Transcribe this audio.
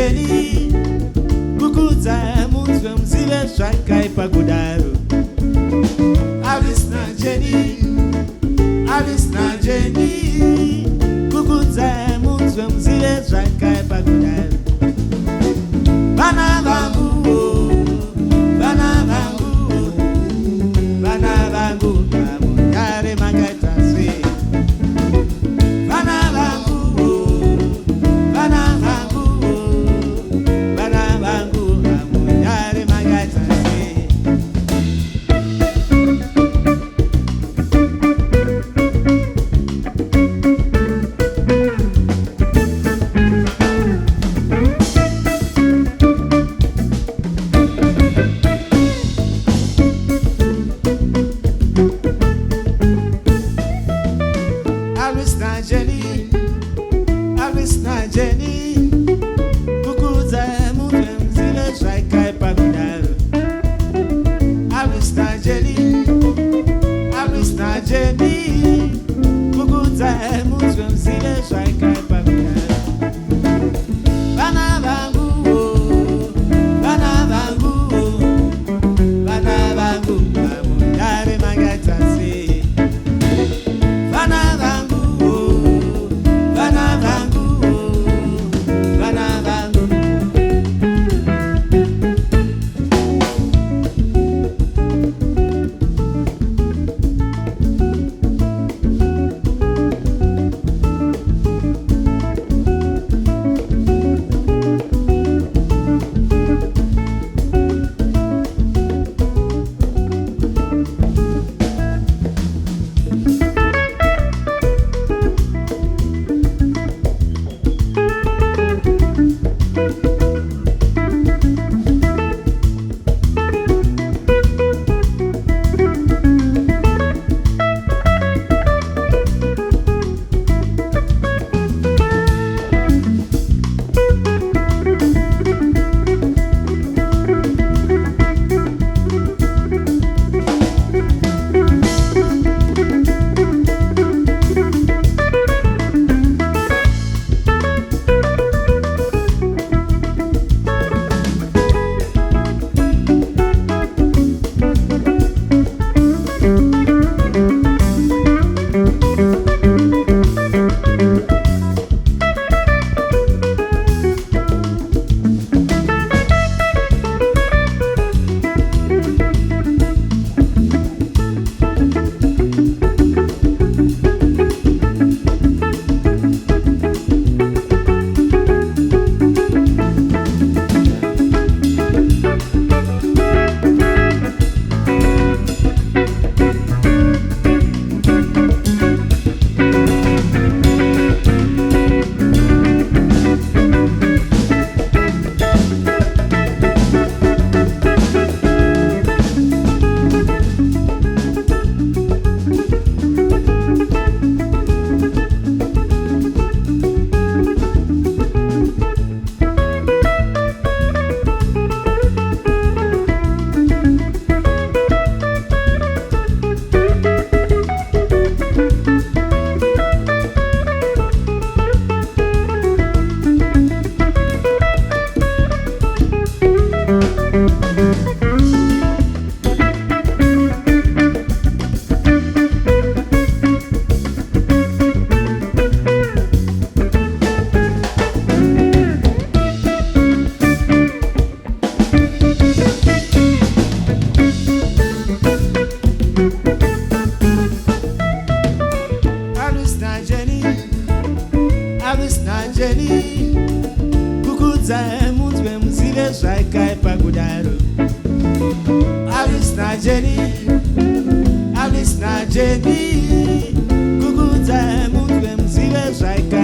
jeni kukuza munzwe mzive zvakaipa kudaro. Alisina jeni kukuza munzwe mzive zvakaipa kudaro. Vana vangu, vana vangu, vana vangu mundare makaita sei. Vana vangu, vana vangu, vana vangu mundare makaita sei. Alisina jeni kukuza munzwe mzive zvakaipa kudaro. Alisina jeni kukuza munzwe mzive zvakaipa kudaro. Vana vangu, vana vangu, vana vangu mundare makaita sei. Vana vangu, vana vangu, vana vangu. Alisina jeni kukuza munzwe mzive zvakaipa kudaro. Alisina jeni kukuza munzwe mzive zvakaipa